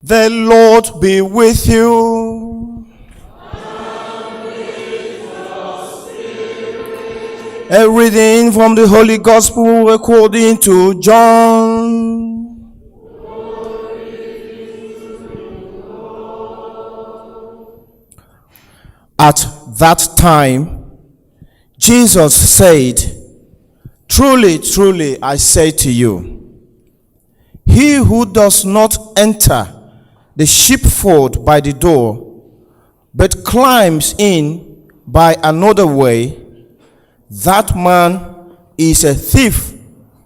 The Lord be with you. A reading from the Holy Gospel according to John. At that time, Jesus said, "Truly, truly, I say to you, he who does not enter the sheepfold by the door, but climbs in by another way, that man is a thief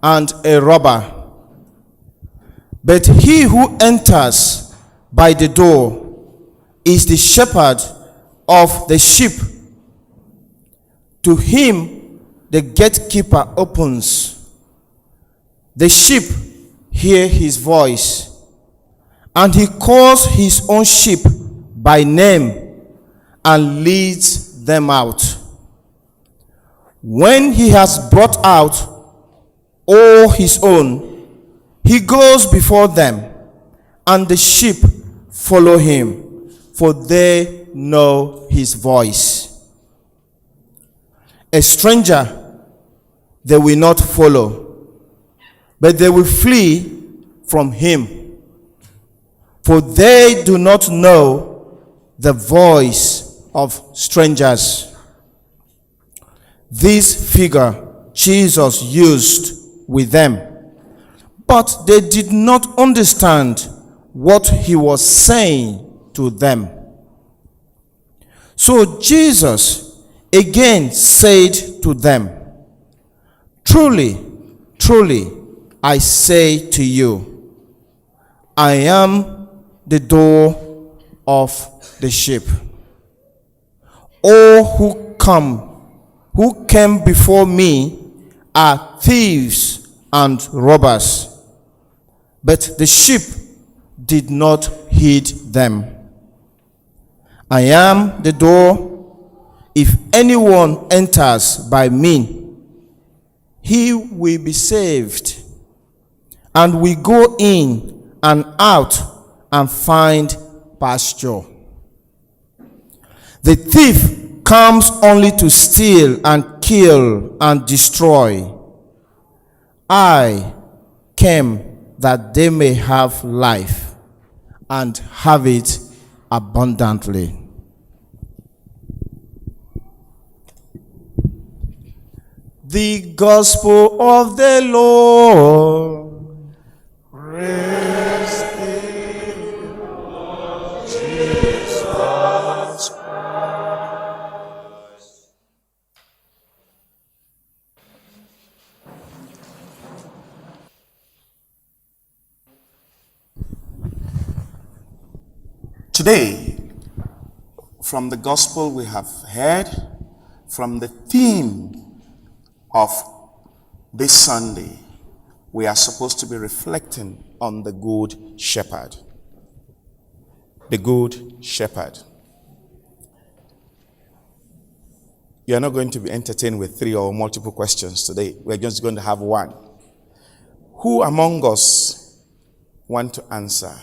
and a robber. But he who enters by the door is the shepherd of the sheep. To him the gatekeeper opens. The sheep hear his voice, and he calls his own sheep by name and leads them out. When he has brought out all his own, he goes before them, and the sheep follow him, for they know his voice. A stranger they will not follow, but they will flee from him, for they do not know the voice of strangers." This figure Jesus used with them, but they did not understand what he was saying to them. So Jesus again said to them, "Truly, truly, I say to you, I am the door of the sheep. All who came before me are thieves and robbers, but the sheep did not heed them. I am the door. If anyone enters by me, he will be saved, and will go in and out and find pasture. The thief comes only to steal and kill and destroy. I came that they may have life and have it abundantly." The Gospel of the Lord. Praise thee, Lord Jesus Christ. Today, from the Gospel we have heard, from the theme of this Sunday, we are supposed to be reflecting on the Good Shepherd. The Good Shepherd. You are not going to be entertained with 3 or multiple questions today. We're just going to have one. Who among us want to answer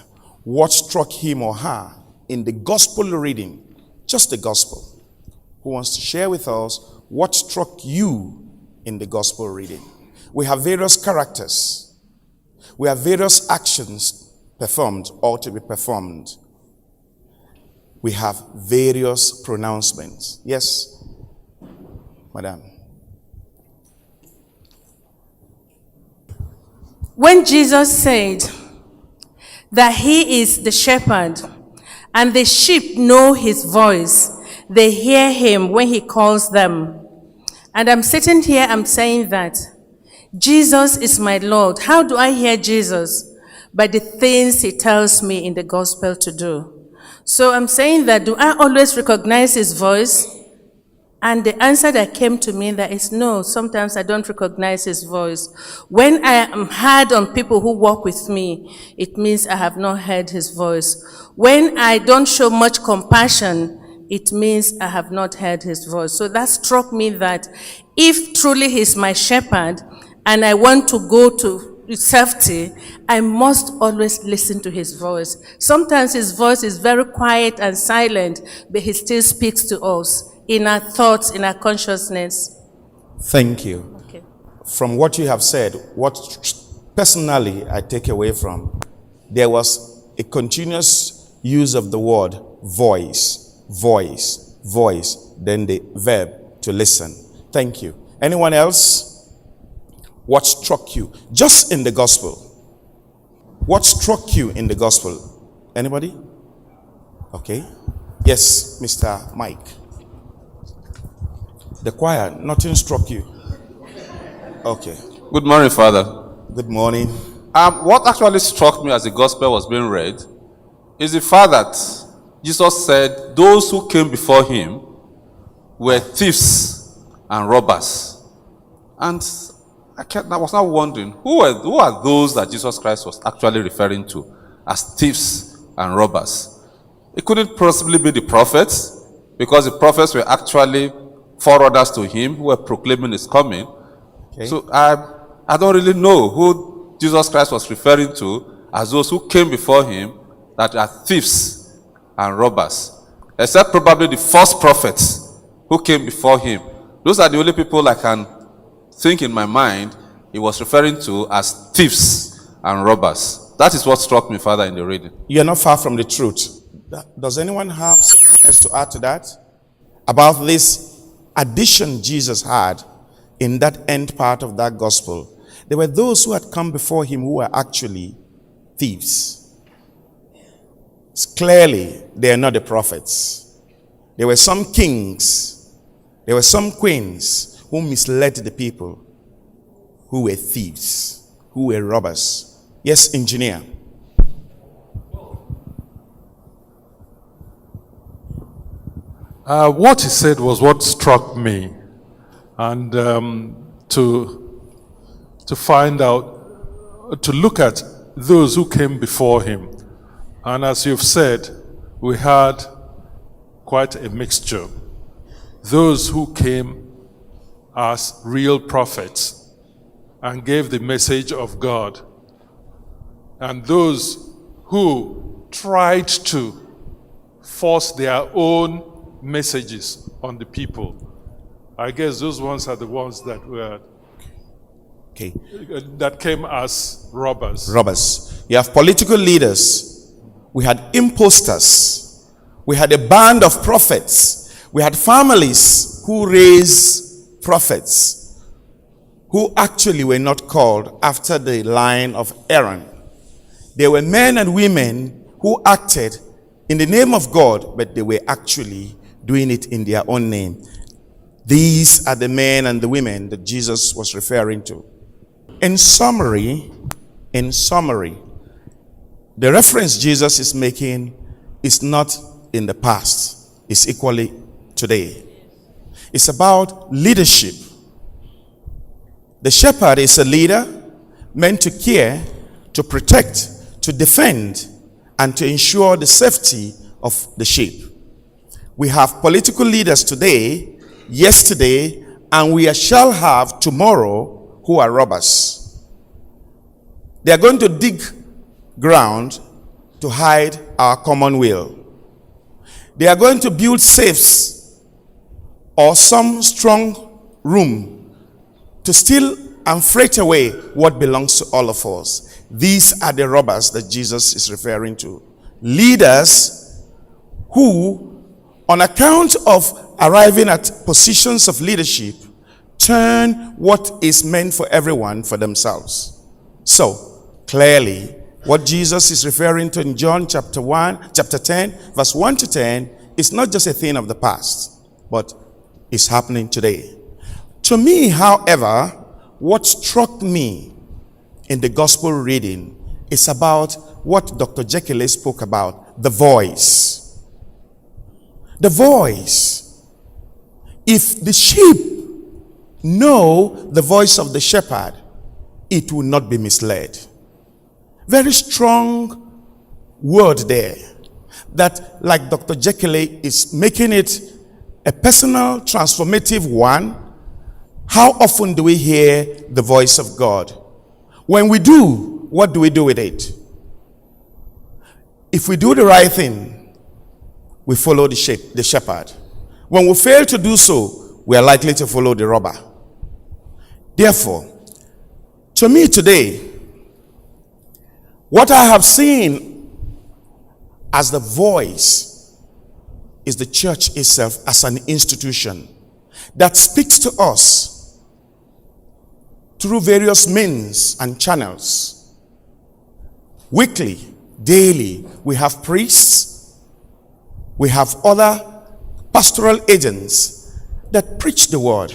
what struck him or her in the gospel reading? Just the gospel. Who wants to share with us what struck you in the gospel reading? We have various characters. We have various actions performed or to be performed. We have various pronouncements. Yes, madam. When Jesus said that he is the shepherd and the sheep know his voice, they hear him when he calls them. And I'm sitting here, I'm saying that Jesus is my Lord. How do I hear Jesus? By the things he tells me in the gospel to do. So I'm saying that, do I always recognize his voice? And the answer that came to me that is no, sometimes I don't recognize his voice. When I am hard on people who walk with me, it means I have not heard his voice. When I don't show much compassion, it means I have not heard his voice. So that struck me that if truly he's my shepherd, and I want to go to safety, I must always listen to his voice. Sometimes his voice is very quiet and silent, but he still speaks to us in our thoughts, in our consciousness. Thank you. Okay. From what you have said, what personally I take away from, there was a continuous use of the word voice, voice, voice, then the verb to listen. Thank you. Anyone else? What struck you just in the gospel? What struck you in the gospel? Anybody? Okay. Yes, Mr. Mike. The choir, nothing struck you. Okay. Good morning, Father. Good morning. What actually struck me as the gospel was being read is the fact that Jesus said those who came before him were thieves and robbers. And I was now wondering, who are those that Jesus Christ was actually referring to as thieves and robbers? It couldn't possibly be the prophets, because the prophets were actually forerunners to him who were proclaiming his coming. Okay. So I don't really know who Jesus Christ was referring to as those who came before him that are thieves and robbers, except probably the false prophets who came before him. Those are the only people I can think in my mind he was referring to as thieves and robbers. That is what struck me, Father, in the reading. You're not far from the truth. Does anyone have something else to add to that? About this addition Jesus had in that end part of that gospel. There were those who had come before him who were actually thieves. Clearly, they are not the prophets. There were some kings, there were some queens who misled the people, who were thieves, who were robbers. Yes, engineer. What he said was what struck me, and to find out, to look at those who came before him. And as you've said, we had quite a mixture. Those who came as real prophets and gave the message of God, and those who tried to force their own messages on the people. I guess those ones are the ones that were that came as robbers. Robbers. You have political leaders. We had imposters. We had a band of prophets. We had families who raised prophets who actually were not called after the line of Aaron. They were men and women who acted in the name of God, but they were actually doing it in their own name. These are the men and the women that Jesus was referring to. In summary, the reference Jesus is making is not in the past. It's equally today. It's about leadership. The shepherd is a leader meant to care, to protect, to defend, and to ensure the safety of the sheep. We have political leaders today, yesterday, and we shall have tomorrow who are robbers. They are going to dig ground to hide our common will. They are going to build safes or some strong room to steal and freight away what belongs to all of us. These are the robbers that Jesus is referring to. Leaders who, on account of arriving at positions of leadership, turn what is meant for everyone for themselves. So, clearly, what Jesus is referring to in John chapter 10, verse 1 to 10, is not just a thing of the past, but is happening today. To me, however, what struck me in the gospel reading is about what Dr. Jekyll spoke about, the voice. The voice. If the sheep know the voice of the shepherd, it will not be misled. Very strong word there. That, like Dr. Jekyll is making it a personal, transformative one. How often do we hear the voice of God? When we do, what do we do with it? If we do the right thing, we follow the shepherd. When we fail to do so, we are likely to follow the robber. Therefore, to me today, what I have seen as the voice is the church itself as an institution that speaks to us through various means and channels. Weekly, daily, we have priests, we have other pastoral agents that preach the word,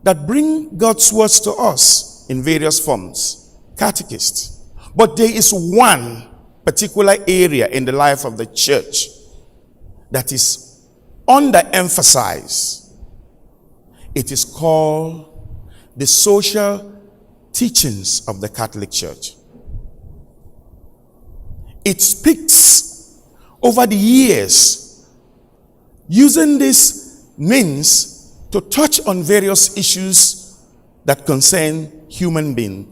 that bring God's words to us in various forms, catechists. But there is one particular area in the life of the church that is underemphasized. It is called the social teachings of the Catholic Church. It speaks over the years, using this means to touch on various issues that concern human beings,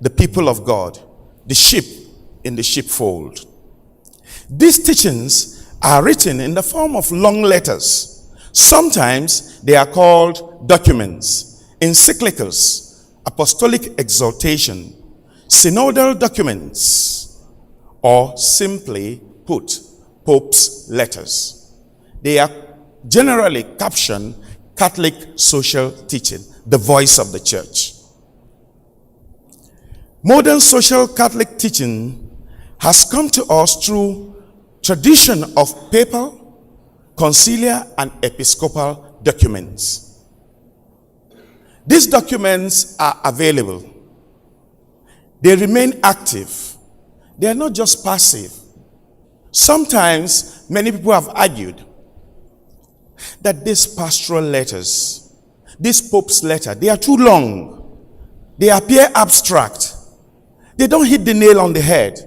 the people of God, the sheep in the sheepfold. These teachings are written in the form of long letters. Sometimes they are called documents, encyclicals, apostolic exhortation, synodal documents, or simply put, Pope's letters. They are generally captioned Catholic social teaching, the voice of the church. Modern social Catholic teaching has come to us through tradition of papal, conciliar, and episcopal documents. These documents are available. They remain active. They are not just passive. Sometimes, many people have argued that these pastoral letters, this Pope's letter, they are too long. They appear abstract. They don't hit the nail on the head.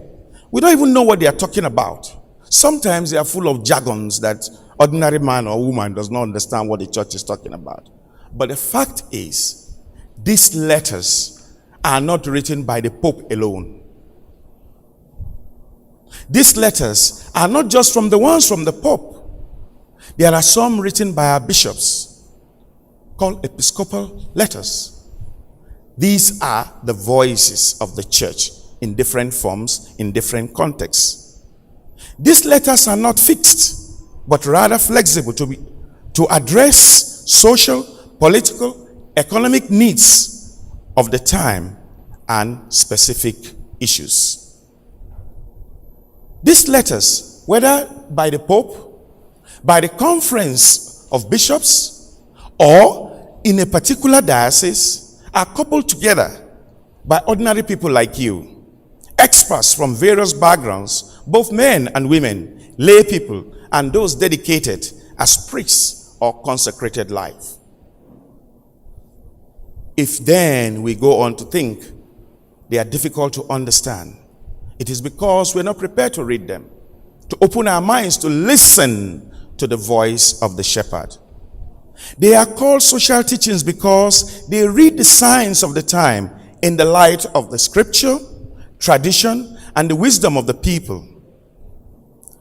We don't even know what they are talking about. Sometimes they are full of jargons that ordinary man or woman does not understand what the church is talking about. But the fact is, these letters are not written by the Pope alone. These letters are not just from the ones from the Pope. There are some written by our bishops called episcopal letters. These are the voices of the church in different forms, in different contexts. These letters are not fixed, but rather flexible to address social, political, economic needs of the time and specific issues. These letters, whether by the Pope, by the conference of bishops, or in a particular diocese, are coupled together by ordinary people like you, experts from various backgrounds, both men and women, lay people, and those dedicated as priests or consecrated life. If then we go on to think they are difficult to understand, it is because we're not prepared to read them, to open our minds to listen to the voice of the shepherd. They are called social teachings because they read the signs of the time in the light of the scripture, tradition, and the wisdom of the people.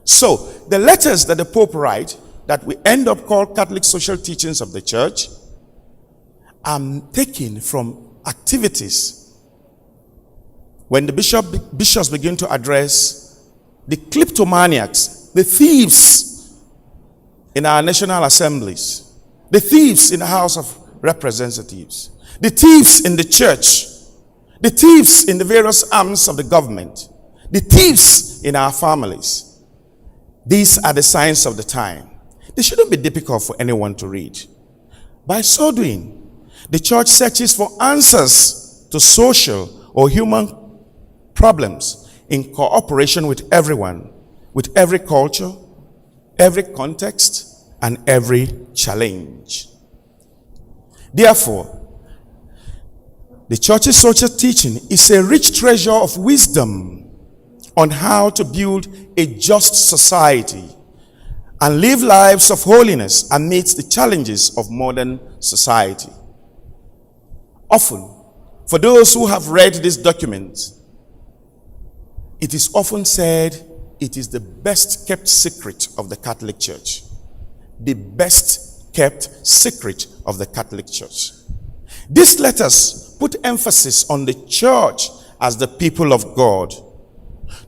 So, the letters that the Pope writes, that we end up called Catholic social teachings of the church, are taken from activities. When the bishops begin to address the kleptomaniacs, the thieves in our national assemblies, the thieves in the House of Representatives, the thieves in the church, the thieves in the various arms of the government, the thieves in our families. These are the signs of the time. They shouldn't be difficult for anyone to read. By so doing, the church searches for answers to social or human problems in cooperation with everyone, with every culture, every context, and every challenge. Therefore, the church's social teaching is a rich treasure of wisdom on how to build a just society and live lives of holiness amidst the challenges of modern society. Often, For those who have read this document, it is often said it is the best kept secret of the Catholic Church. The best kept secret of the Catholic Church. These letters put emphasis on the church as the people of God.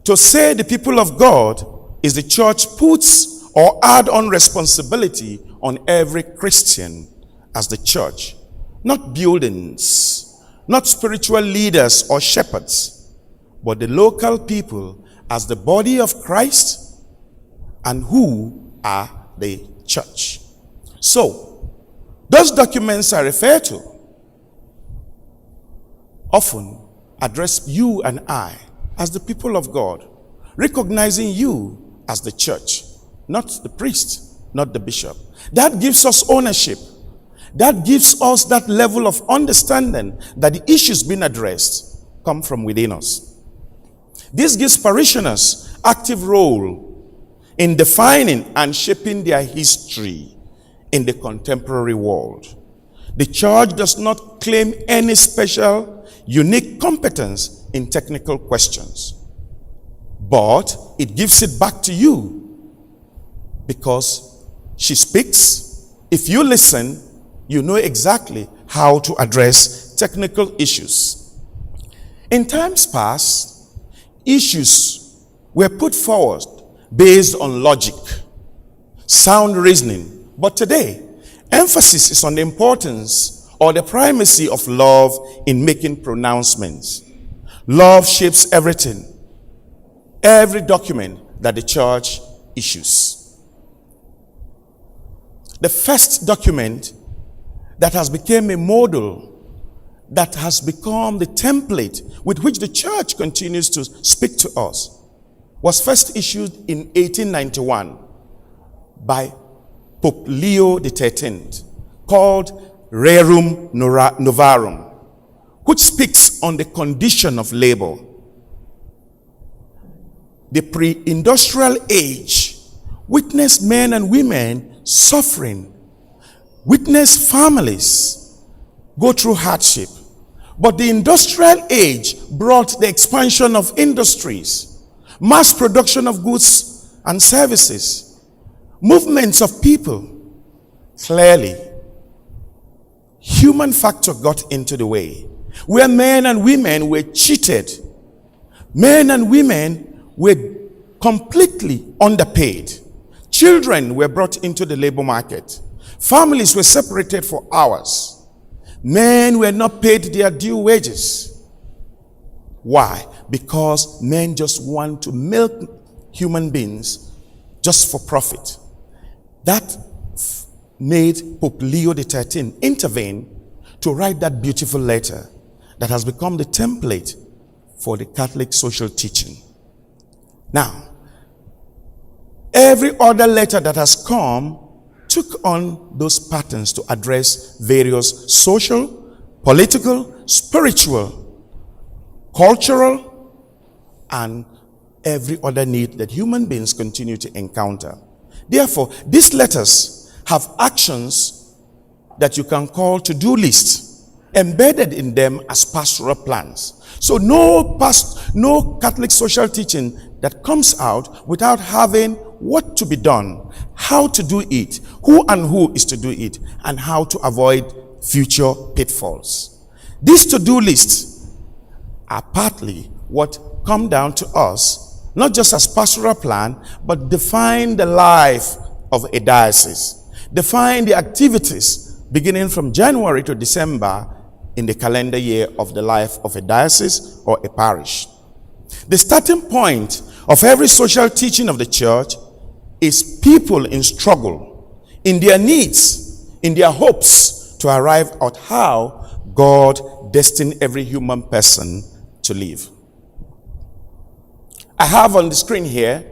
To say the people of God is the church puts or add on responsibility on every Christian as the church, not buildings, not spiritual leaders or shepherds, but the local people as the body of Christ and who are the church. So, those documents I refer to often address you and I as the people of God, recognizing you as the church, not the priest, not the bishop. That gives us ownership. That gives us that level of understanding that the issues being addressed come from within us. This gives parishioners active role in defining and shaping their history in the contemporary world. The church does not claim any special, unique competence in technical questions, but it gives it back to you because she speaks. If you listen, you know exactly how to address technical issues. In times past, issues were put forward based on logic, sound reasoning, but today, emphasis is on the importance or the primacy of love in making pronouncements. Love shapes everything, every document that the church issues. The first document that has become a model, that has become the template with which the church continues to speak to us, was first issued in 1891 by Pope Leo XIII, called Rerum Novarum, which speaks on the condition of labor. The pre-industrial age witnessed men and women suffering, witnessed families go through hardship. But the industrial age brought the expansion of industries, mass production of goods and services, movements of people. Clearly, human factor got into the way, where men and women were cheated. Men and women were completely underpaid. Children were brought into the labor market. Families were separated for hours. Men were not paid their due wages. Why? Because men just want to milk human beings just for profit. That made Pope Leo XIII intervene to write that beautiful letter that has become the template for the Catholic social teaching. Now, every other letter that has come took on those patterns to address various social, political, spiritual, cultural, and every other need that human beings continue to encounter. Therefore, these letters have actions that you can call to-do lists embedded in them as pastoral plans. So no Catholic social teaching that comes out without having what to be done, how to do it, who is to do it, and how to avoid future pitfalls. These to-do lists are partly what come down to us, not just as pastoral plan, but define the life of a diocese, define the activities beginning from January to December in the calendar year of the life of a diocese or a parish. The starting point of every social teaching of the church is people in struggle, in their needs, in their hopes to arrive at how God destined every human person to live. I have on the screen here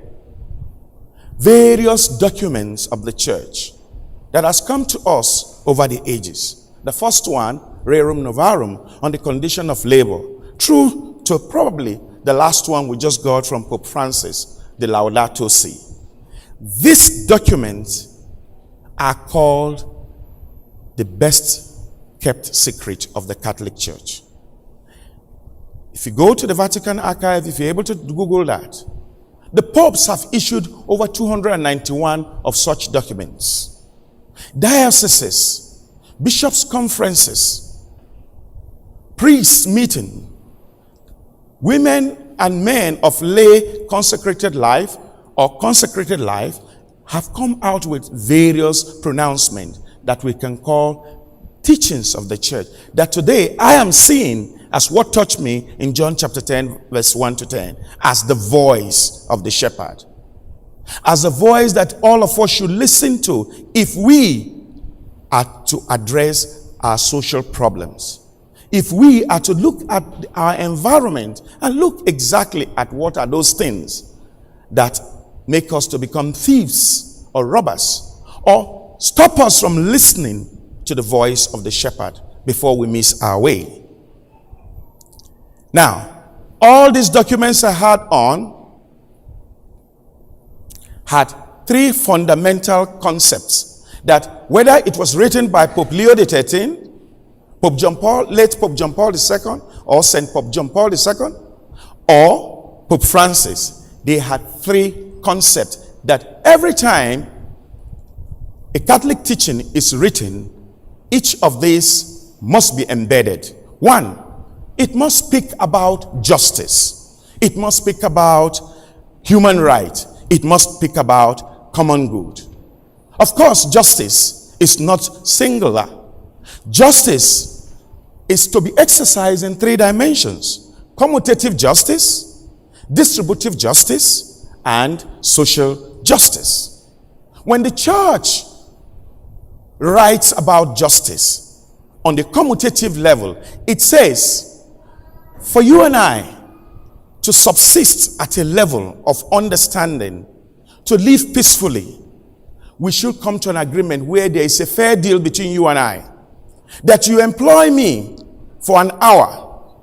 various documents of the church that has come to us over the ages. The first one, Rerum Novarum, on the condition of labor, true to probably the last one we just got from Pope Francis, the Laudato Si. These documents are called the best kept secret of the Catholic Church. If you go to the Vatican archive, if you're able to Google that, the popes have issued over 291 of such documents. Dioceses, bishops' conferences, priests' meeting, women and men of lay consecrated life or consecrated life have come out with various pronouncements that we can call teachings of the church. That today I am seeing as what touched me in John chapter 10, verse 1 to 10, as the voice of the shepherd. As a voice that all of us should listen to if we are to address our social problems. If we are to look at our environment and look exactly at what are those things that make us to become thieves or robbers, or stop us from listening to the voice of the shepherd before we miss our way. Now, all these documents I had three fundamental concepts that whether it was written by Pope Leo XIII, late Pope John Paul II, or St. Pope John Paul II, or Pope Francis, they had three concepts that every time a Catholic teaching is written, each of these must be embedded. One, it must speak about justice. It must speak about human rights. It must speak about common good. Of course, justice is not singular. Justice is to be exercised in three dimensions: commutative justice, distributive justice, and social justice. When the church writes about justice on the commutative level, it says, for you and I to subsist at a level of understanding, to live peacefully, we should come to an agreement where there is a fair deal between you and I. That you employ me for an hour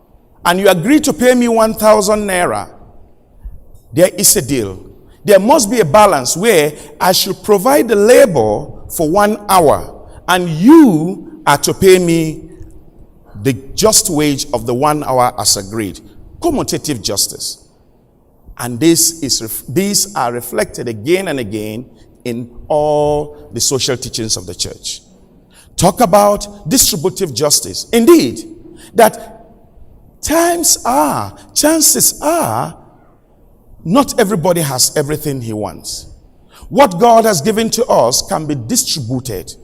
and you agree to pay me 1,000 naira. There is a deal. There must be a balance where I should provide the labor for 1 hour and you are to pay me the just wage of the 1 hour as agreed. Commutative justice. And these are reflected again and again in all the social teachings of the church. Talk about distributive justice. Indeed, that chances are, not everybody has everything he wants. What God has given to us can be distributed.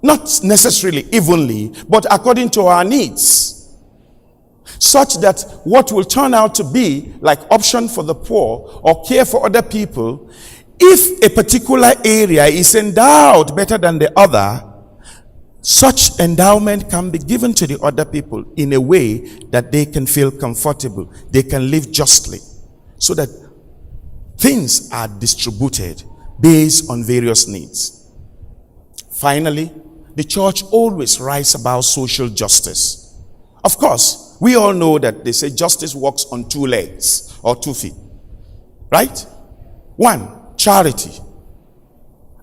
Not necessarily evenly, but according to our needs. Such that what will turn out to be like option for the poor or care for other people, if a particular area is endowed better than the other, such endowment can be given to the other people in a way that they can feel comfortable. They can live justly. So that things are distributed based on various needs. Finally, the church always writes about social justice. Of course, we all know that they say justice walks on 2 legs or 2 feet. Right? One, charity.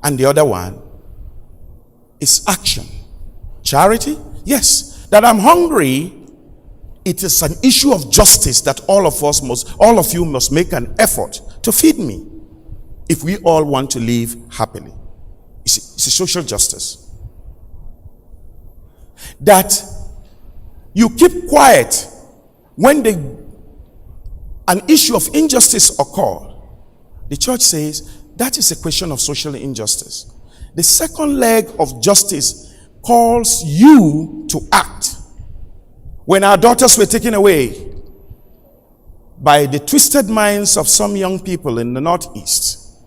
And the other one is action. Charity? Yes. That I'm hungry, it is an issue of justice that all of you must make an effort to feed me if we all want to live happily. It's a social justice. That you keep quiet when an issue of injustice occurs. The church says that is a question of social injustice. The second leg of justice calls you to act. When our daughters were taken away by the twisted minds of some young people in the Northeast,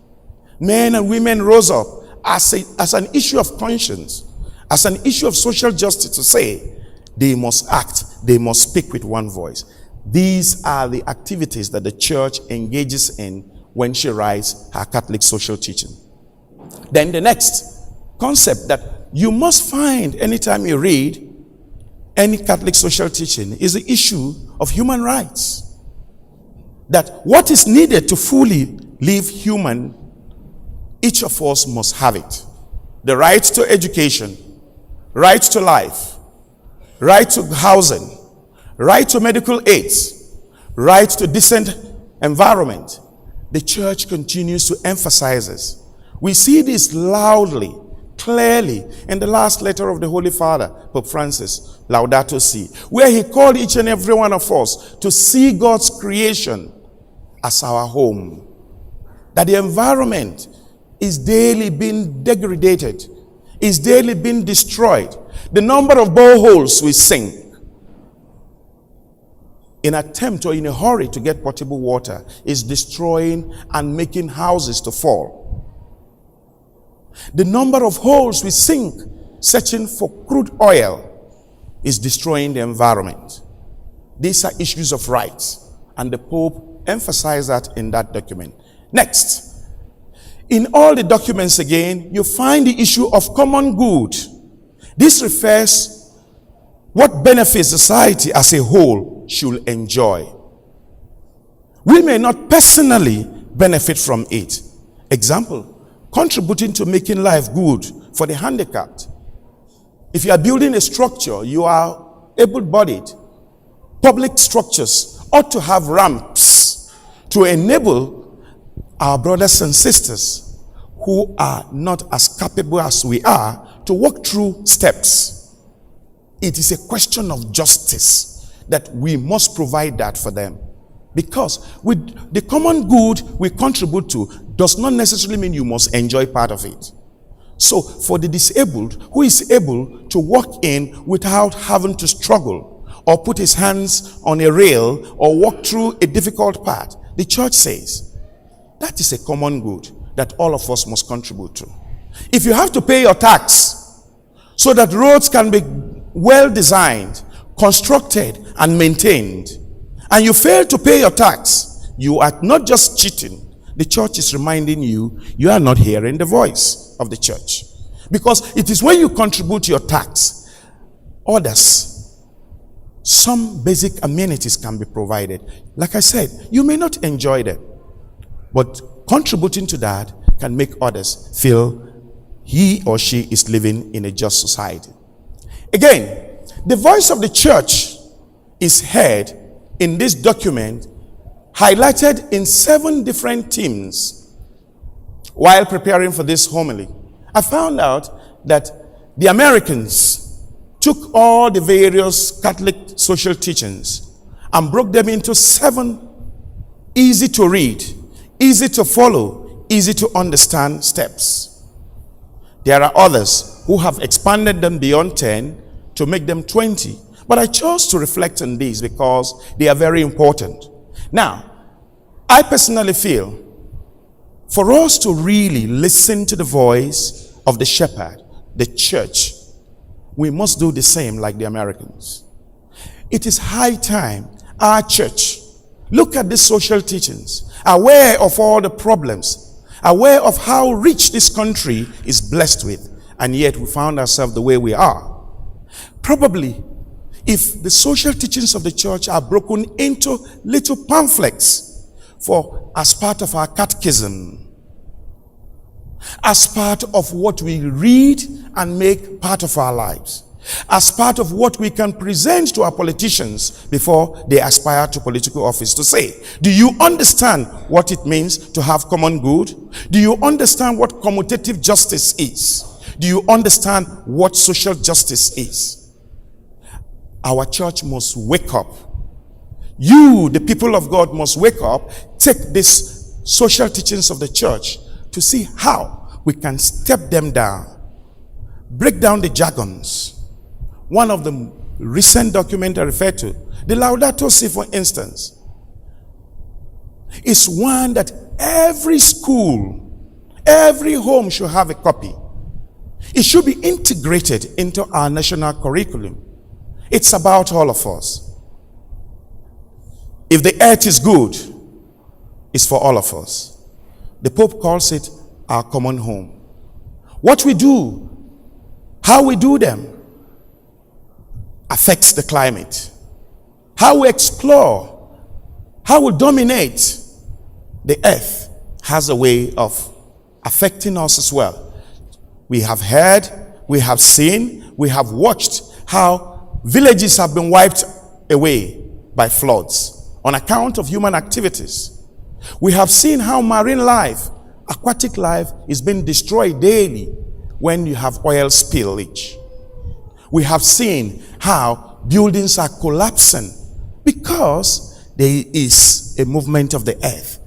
men and women rose up as an issue of conscience, as an issue of social justice, to say they must act, they must speak with one voice. These are the activities that the church engages in when she writes her Catholic social teaching. Then the next concept that you must find anytime you read any Catholic social teaching is the issue of human rights. That what is needed to fully live human, each of us must have it. The right to education, right to life, right to housing, right to medical aids, right to decent environment, the church continues to emphasize this. We see this loudly, clearly in the last letter of the Holy Father, Pope Francis, Laudato Si, where he called each and every one of us to see God's creation as our home. That the environment is daily being degraded, is daily being destroyed. The number of boreholes we sink in attempt or in a hurry to get potable water is destroying and making houses to fall. The number of holes we sink searching for crude oil is destroying the environment. These are issues of rights, and the Pope emphasized that in that document. Next, in all the documents again, you find the issue of common good. This refers what benefits society as a whole should enjoy. We may not personally benefit from it. Example, contributing to making life good for the handicapped. If you are building a structure, you are able-bodied. Public structures ought to have ramps to enable our brothers and sisters who are not as capable as we are to walk through steps. It is a question of justice that we must provide that for them. Because with the common good we contribute to does not necessarily mean you must enjoy part of it. So for the disabled who is able to walk in without having to struggle or put his hands on a rail or walk through a difficult path, the church says that is a common good that all of us must contribute to. If you have to pay your tax so that roads can be well designed, constructed and maintained, and you fail to pay your tax, you are not just cheating. The church is reminding you, you are not hearing the voice of the church. Because it is when you contribute your tax, others, some basic amenities can be provided. Like I said, you may not enjoy them, but contributing to that can make others feel he or she is living in a just society. Again, the voice of the church is heard in this document, highlighted in 7 different themes. While preparing for this homily, I found out that the Americans took all the various Catholic social teachings and broke them into 7 easy to read, easy to follow, easy to understand steps. There are others who have expanded them beyond 10 to make them 20. But I chose to reflect on these because they are very important. Now, I personally feel for us to really listen to the voice of the shepherd, the church, we must do the same like the Americans. It is high time our church look at these social teachings, aware of all the problems, aware of how rich this country is blessed with, and yet we found ourselves the way we are. Probably, if the social teachings of the church are broken into little pamphlets as part of our catechism, as part of what we read and make part of our lives, as part of what we can present to our politicians before they aspire to political office, to say, do you understand what it means to have common good? Do you understand what commutative justice is? Do you understand what social justice is? Our church must wake up. You, the people of God, must wake up, take these social teachings of the church to see how we can step them down, break down the jargons. One of the recent documents I referred to, the Laudato Si, for instance, is one that every school, every home should have a copy. It should be integrated into our national curriculum. It's about all of us. If the earth is good, it's for all of us. The Pope calls it our common home. What we do, how we do them, affects the climate. How we explore, how we dominate the earth has a way of affecting us as well. We have heard, we have seen, we have watched how villages have been wiped away by floods on account of human activities. We have seen how marine life, aquatic life, is being destroyed daily when you have oil spillage. We have seen how buildings are collapsing because there is a movement of the earth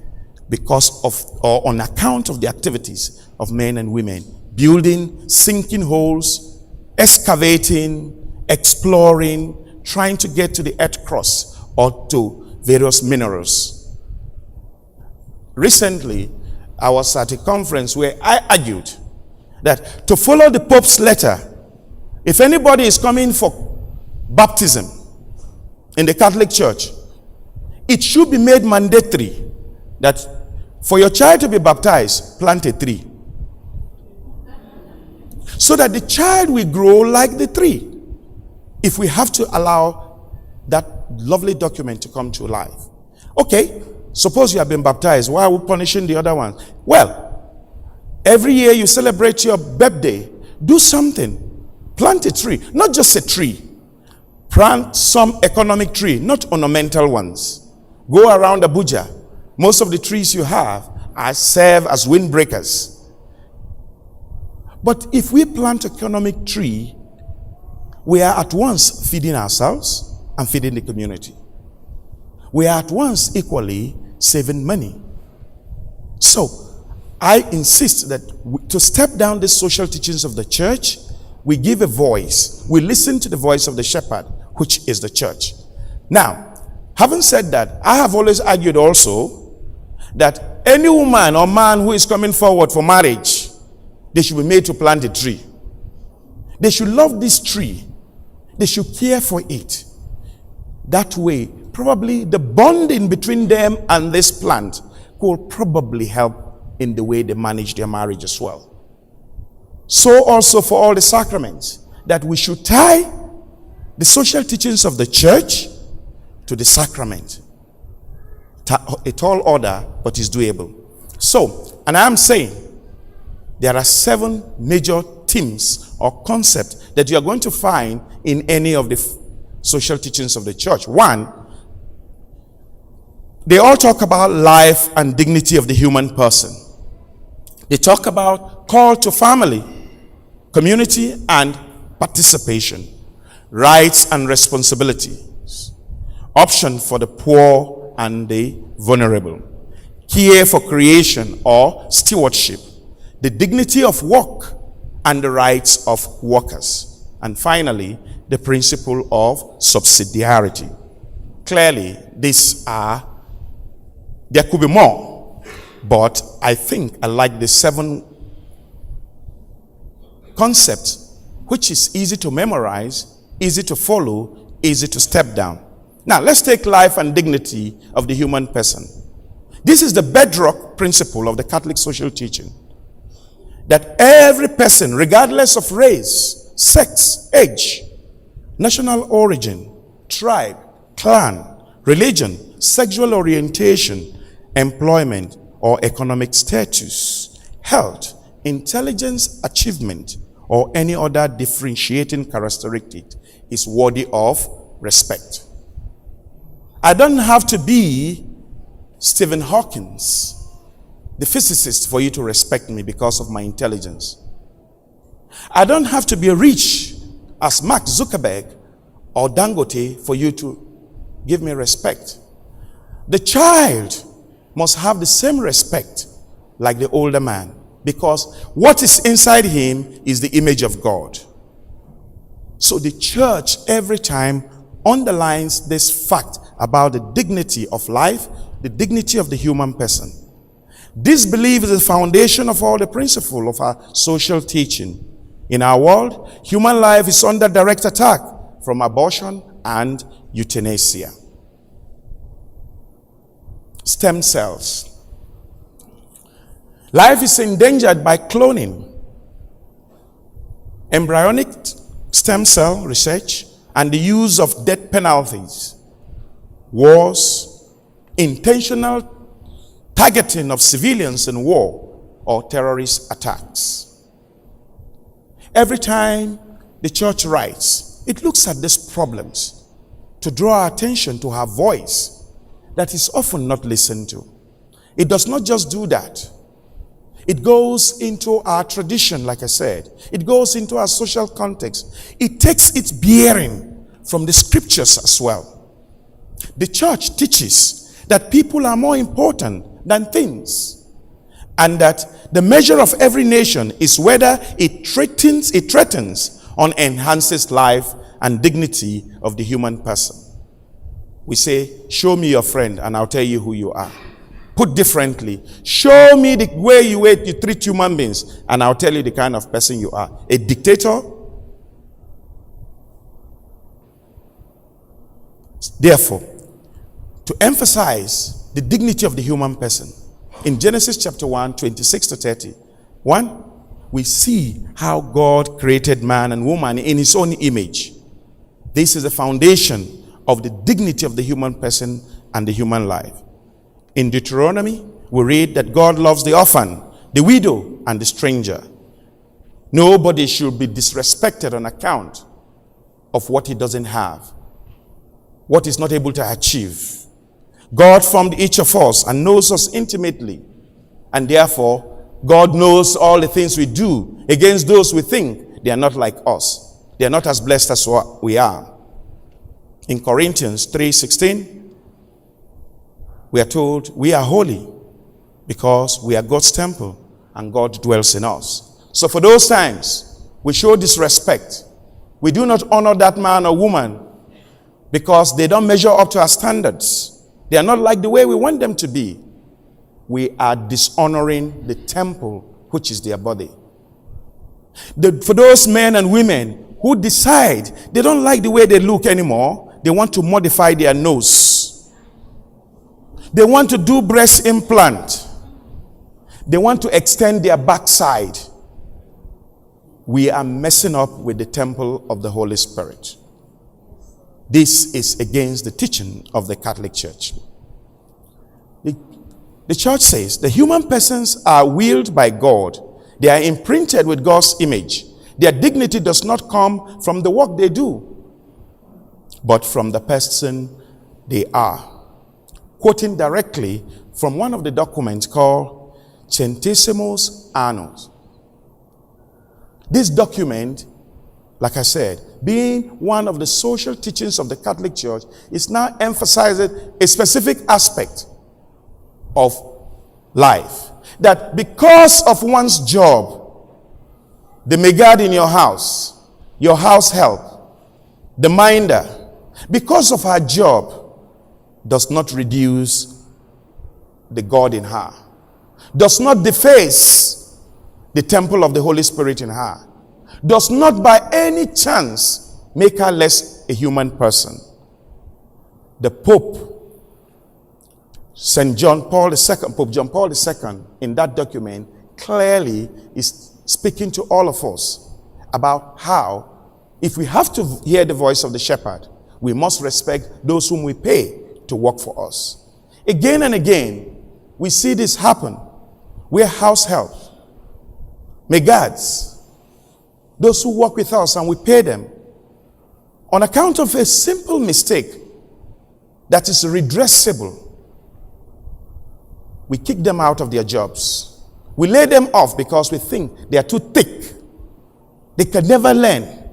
because of or on account of the activities of men and women, building, sinking holes, excavating, exploring, trying to get to the earth crust or to various minerals. Recently, I was at a conference where I argued that to follow the Pope's letter, if anybody is coming for baptism in the Catholic Church, it should be made mandatory that for your child to be baptized, plant a tree. So that the child will grow like the tree. If we have to allow that lovely document to come to life. Okay, suppose you have been baptized. Why are we punishing the other ones? Well, every year you celebrate your birthday. Do something. Plant a tree. Not just a tree. Plant some economic tree, not ornamental ones. Go around Abuja. Most of the trees you have serve as windbreakers. But if we plant an economic tree, we are at once feeding ourselves and feeding the community. We are at once equally saving money. So, I insist that to step down the social teachings of the church, we give a voice. We listen to the voice of the shepherd, which is the church. Now, having said that, I have always argued also that any woman or man who is coming forward for marriage, they should be made to plant a tree. They should love this tree. They should care for it. That way, probably the bonding between them and this plant could probably help in the way they manage their marriage as well. So also for all the sacraments, that we should tie the social teachings of the church to the sacrament. A tall order, but is doable. So, and I'm saying, there are 7 major themes or concepts that you are going to find in any of the social teachings of the church. 1, they all talk about life and dignity of the human person. They talk about call to family, community, and participation, rights and responsibilities, option for the poor and the vulnerable, care for creation or stewardship, the dignity of work and the rights of workers, and finally, the principle of subsidiarity. Clearly, there could be more, but I think I like the 7 concepts, which is easy to memorize, easy to follow, easy to step down. Now, let's take life and dignity of the human person. This is the bedrock principle of the Catholic social teaching. That every person, regardless of race, sex, age, national origin, tribe, clan, religion, sexual orientation, employment, or economic status, health, intelligence, achievement, or any other differentiating characteristic is worthy of respect. I don't have to be Stephen Hawking, the physicist, for you to respect me because of my intelligence. I don't have to be rich as Mark Zuckerberg or Dangote for you to give me respect. The child must have the same respect like the older man, because what is inside him is the image of God. So the church every time underlines this fact about the dignity of life, the dignity of the human person. This belief is the foundation of all the principles of our social teaching. In our world, human life is under direct attack from abortion and euthanasia. Stem cells. Life is endangered by cloning, embryonic stem cell research, and the use of death penalties, wars, intentional targeting of civilians in war, or terrorist attacks. Every time the church writes, it looks at these problems. to draw our attention to her voice that is often not listened to. It does not just do that. It goes into our tradition, like I said. It goes into our social context. It takes its bearing from the scriptures as well. The church teaches that people are more important than things, and that the measure of every nation is whether it threatens or enhances life and dignity of the human person. We say, show me your friend and I'll tell you who you are. Put differently, show me the way you treat human beings and I'll tell you the kind of person you are. A dictator? Therefore, to emphasize the dignity of the human person, in Genesis chapter 1, 26 to 30, we see how God created man and woman in his own image. This is the foundation of the dignity of the human person and the human life. In Deuteronomy, we read that God loves the orphan, the widow, and the stranger. Nobody should be disrespected on account of what he doesn't have, what he's not able to achieve. God formed each of us and knows us intimately, and therefore, God knows all the things we do against those we think they are not like us. They are not as blessed as we are. In Corinthians 3:16, we are told we are holy because we are God's temple and God dwells in us. So for those times, we show disrespect. We do not honor that man or woman because they don't measure up to our standards. They are not like the way we want them to be. We are dishonoring the temple, which is their body. For those men and women who decide they don't like the way they look anymore, they want to modify their nose. They want to do breast implant. They want to extend their backside. We are messing up with the temple of the Holy Spirit. This is against the teaching of the Catholic Church. The church says the human persons are willed by God. They are imprinted with God's image. Their dignity does not come from the work they do, but from the person they are. Quoting directly from one of the documents called Centesimus Annus. This document, like I said, being one of the social teachings of the Catholic Church, is now emphasizing a specific aspect of life. That because of one's job, the maid in your house help, the minder, because of her job, does not reduce the God in her, does not deface the temple of the Holy Spirit in her, does not by any chance make her less a human person. The Pope, Pope John Paul II, in that document, clearly is speaking to all of us about how, if we have to hear the voice of the shepherd, we must respect those whom we pay to work for us. Again and again, we see this happen. We're house help, maids, those who work with us and we pay them. On account of a simple mistake that is redressable, we kick them out of their jobs. We lay them off because we think they are too thick. They can never learn.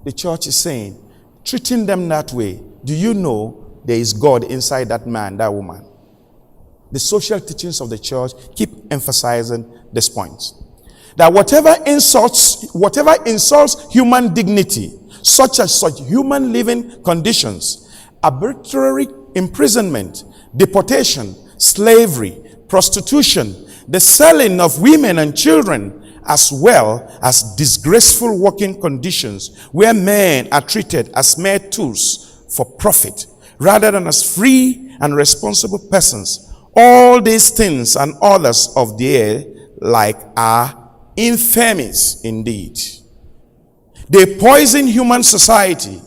The church is saying, treating them that way, do you know there is God inside that man, that woman? The social teachings of the church keep emphasizing this point. That whatever insults human dignity, such as human living conditions, arbitrary imprisonment, deportation, slavery, prostitution, the selling of women and children, as well as disgraceful working conditions where men are treated as mere tools for profit rather than as free and responsible persons. All these things and others of the like are infamies indeed. They poison human society,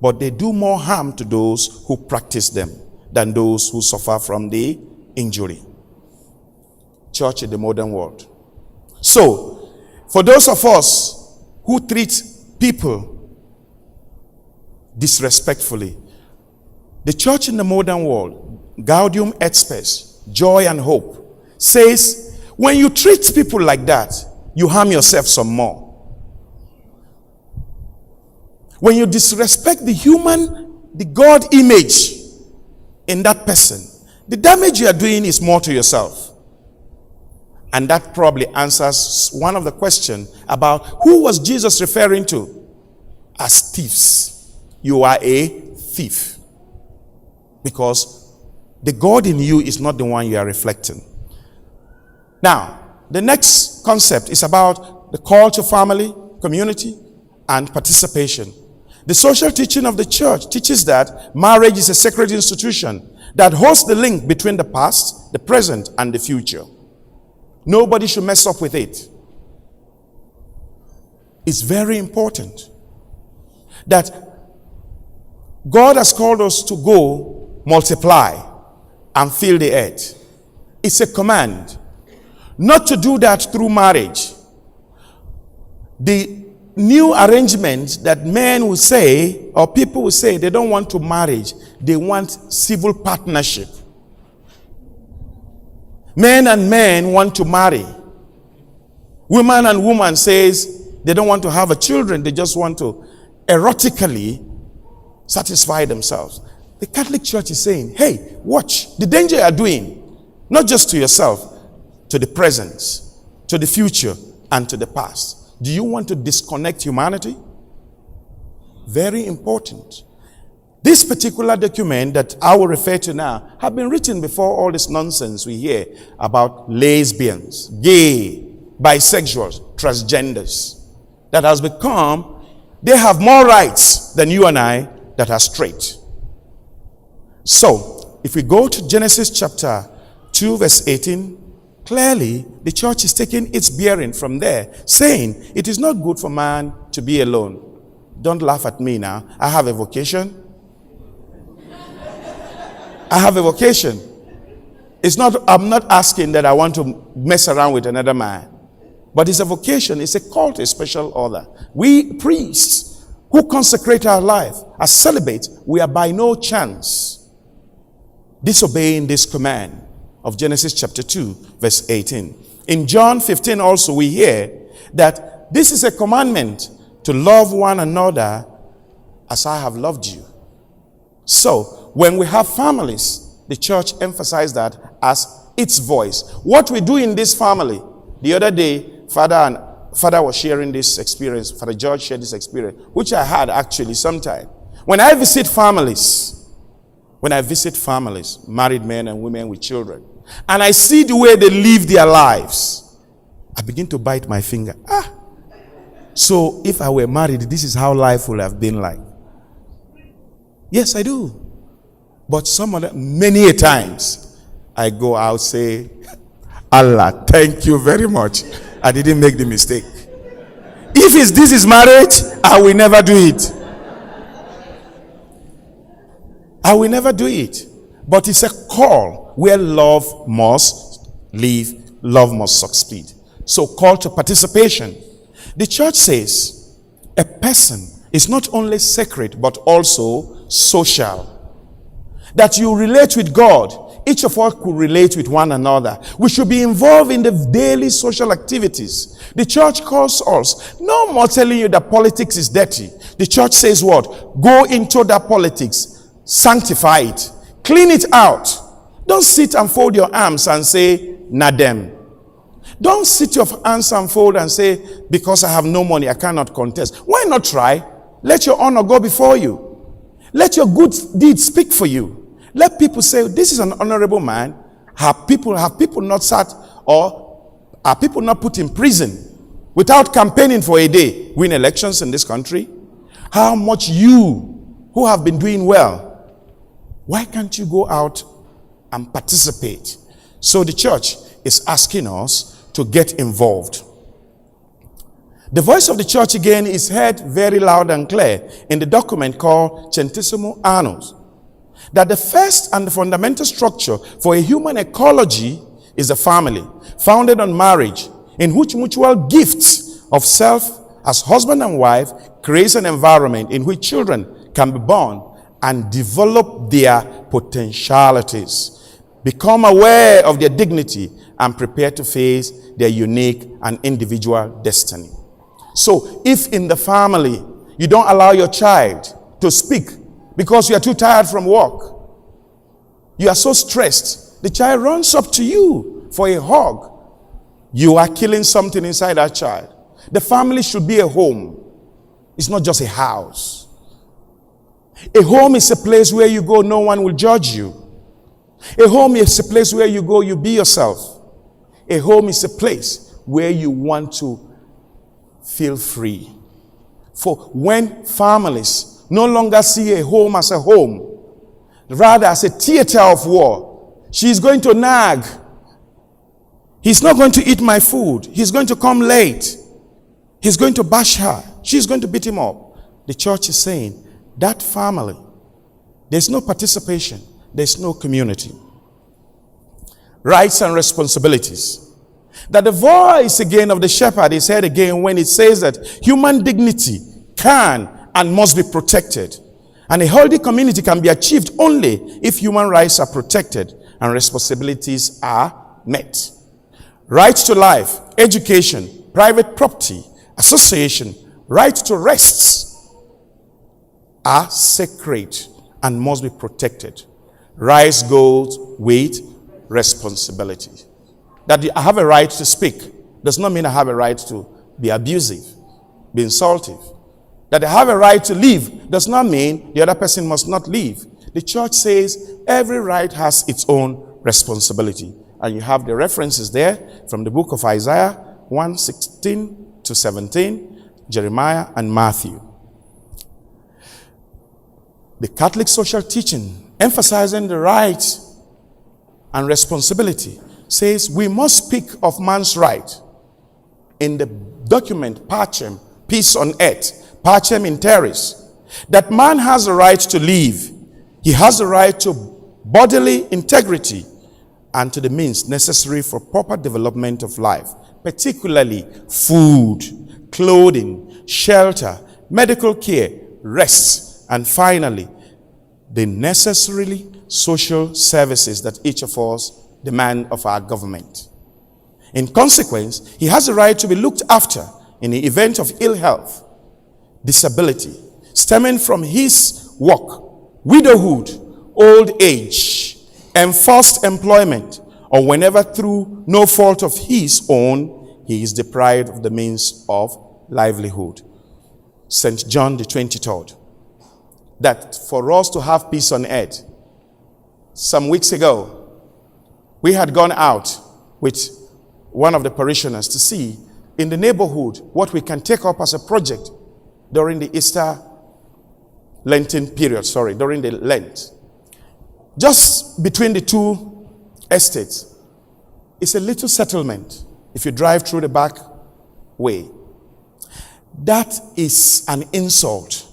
but they do more harm to those who practice them than those who suffer from the injury. Church in the modern world. So, for those of us who treat people disrespectfully. The church in the modern world, Gaudium et Spes, joy and hope, says when you treat people like that, you harm yourself some more. When you disrespect the God image in that person, the damage you are doing is more to yourself. And that probably answers one of the questions about who was Jesus referring to as thieves. You are a thief. Because the God in you is not the one you are reflecting. Now, the next concept is about the call to family, community, and participation. The social teaching of the church teaches that marriage is a sacred institution that holds the link between the past, the present, and the future. Nobody should mess up with it. It's very important that God has called us to go, multiply, and fill the earth. It's a command. Not to do that through marriage. The new arrangement that men will say, or people will say, they don't want to marriage, they want civil partnership. Men and men want to marry. Woman and woman says they don't want to have a children, they just want to erotically satisfy themselves. The Catholic Church is saying, hey, watch the danger you are doing, not just to yourself, to the present, to the future, and to the past. Do you want to disconnect humanity? Very important. This particular document that I will refer to now have been written before all this nonsense we hear about lesbians, gay, bisexuals, transgenders. That has become, they have more rights than you and I that are straight. So, if we go to Genesis chapter 2 verse 18, clearly the church is taking its bearing from there, saying it is not good for man to be alone. Don't laugh at me now. I have a vocation. I have a vocation. I'm not asking that I want to mess around with another man. But it's a vocation, it's a call to a special order. We priests who consecrate our life as celibate, we are by no chance disobeying this command of Genesis chapter 2, verse 18. In John 15 also we hear that this is a commandment to love one another as I have loved you. So, when we have families, the church emphasizes that as its voice. What we do in this family, the other day, Father was sharing this experience, Father George shared this experience, which I had actually sometime. When I visit families, married men and women with children, and I see the way they live their lives, I begin to bite my finger. So if I were married, this is how life would have been like. Yes, I do. But many a times, I go out say, Allah, thank you very much. I didn't make the mistake. If this is marriage, I will never do it. I will never do it. But it's a call where love must live, love must succeed. So call to participation. The church says a person is not only sacred but also social. That you relate with God. Each of us could relate with one another. We should be involved in the daily social activities. The church calls us. No more telling you that politics is dirty. The church says what? Go into that politics. Sanctify it. Clean it out. Don't sit and fold your arms and say, Nadem. Don't sit your arms and fold and say, because I have no money, I cannot contest. Why not try? Let your honor go before you. Let your good deeds speak for you. Let people say, this is an honorable man. Have people not sat, or are people not put in prison without campaigning for a day, win elections in this country? How much you, who have been doing well, why can't you go out and participate? So the church is asking us to get involved. The voice of the church again is heard very loud and clear in the document called Centesimo Annus, that the first and the fundamental structure for a human ecology is a family, founded on marriage, in which mutual gifts of self as husband and wife creates an environment in which children can be born and develop their potentialities, become aware of their dignity, and prepare to face their unique and individual destiny. So if in the family you don't allow your child to speak because you are too tired from work, you are so stressed, the child runs up to you for a hug, you are killing something inside that child. The family should be a home. It's not just a house. A home is a place where you go, no one will judge you. A home is a place where you go, you be yourself. A home is a place where you want to feel free. For when families no longer see a home as a home, rather as a theater of war, she's going to nag. He's not going to eat my food. He's going to come late. He's going to bash her. She's going to beat him up. The church is saying, that family, there's no participation. There's no community. Rights and responsibilities. That the voice again of the shepherd is heard again when it says that human dignity can and must be protected. And a healthy community can be achieved only if human rights are protected and responsibilities are met. Rights to life, education, private property, association, right to rests are sacred and must be protected. Rights goes with responsibility. That I have a right to speak does not mean I have a right to be abusive, be insultive. That I have a right to leave does not mean the other person must not leave. The church says every right has its own responsibility. And you have the references there from the book of Isaiah 1:16 to 17, Jeremiah and Matthew. The Catholic social teaching, emphasizing the right and responsibility, says we must speak of man's right. In the document Pacem, Peace on Earth, Pacem in Terris, that man has a right to live. He has a right to bodily integrity and to the means necessary for proper development of life, particularly food, clothing, shelter, medical care, rest, and finally, the necessarily social services that each of us demand of our government. In consequence, he has a right to be looked after in the event of ill health, disability, stemming from his work, widowhood, old age, enforced employment, or whenever through no fault of his own, he is deprived of the means of livelihood. St. John the 23rd. That for us to have peace on earth, some weeks ago, we had gone out with one of the parishioners to see in the neighborhood what we can take up as a project during the Easter Lenten period, during the Lent. Just between the two estates, it's a little settlement if you drive through the back way. That is an insult.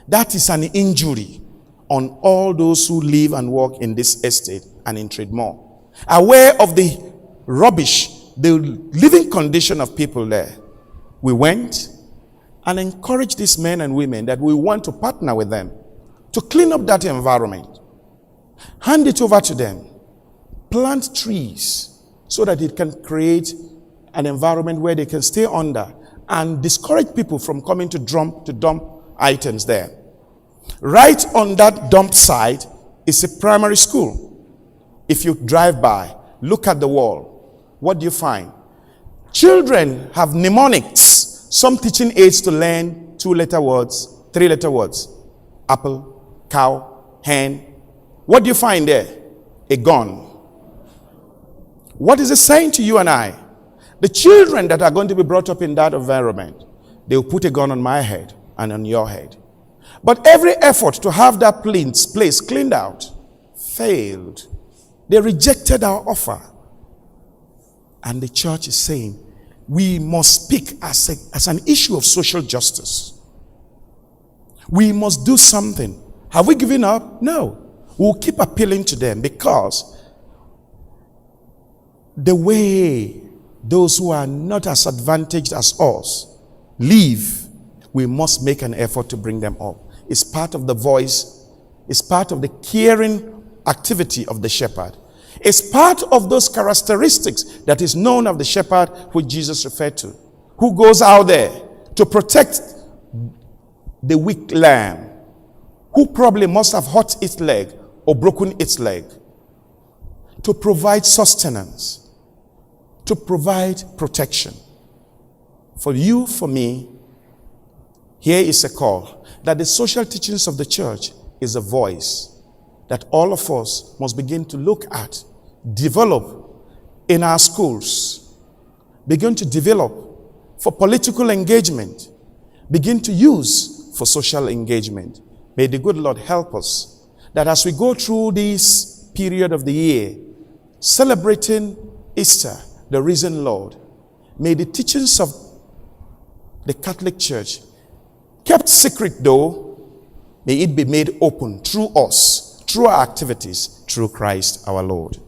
That is an injury on all those who live and work in this estate and in Trademore. Aware of the rubbish, the living condition of people there, we went and encouraged these men and women that we want to partner with them to clean up that environment. Hand it over to them. Plant trees so that it can create an environment where they can stay under and discourage people from coming to dump items there. Right on that dump site is a primary school. If you drive by, look at the wall. What do you find? Children have mnemonics, some teaching aids to learn 2-letter words, 3-letter words. Apple, cow, hen. What do you find there? A gun. What is it saying to you and I? The children that are going to be brought up in that environment, they will put a gun on my head and on your head. But every effort to have that place cleaned out failed. They rejected our offer. And the church is saying, we must speak as an issue of social justice. We must do something. Have we given up? No. We'll keep appealing to them because the way those who are not as advantaged as us live, we must make an effort to bring them up. is part of the voice, is part of the caring activity of the shepherd. It's part of those characteristics that is known of the shepherd which Jesus referred to, who goes out there to protect the weak lamb, who probably must have hurt its leg or broken its leg, to provide sustenance, to provide protection. For you, for me, here is a call that the social teachings of the church is a voice that all of us must begin to look at, develop in our schools, begin to develop for political engagement, begin to use for social engagement. May the good Lord help us that as we go through this period of the year, celebrating Easter, the risen Lord, may the teachings of the Catholic Church, kept secret though, may it be made open through us, through our activities, through Christ our Lord.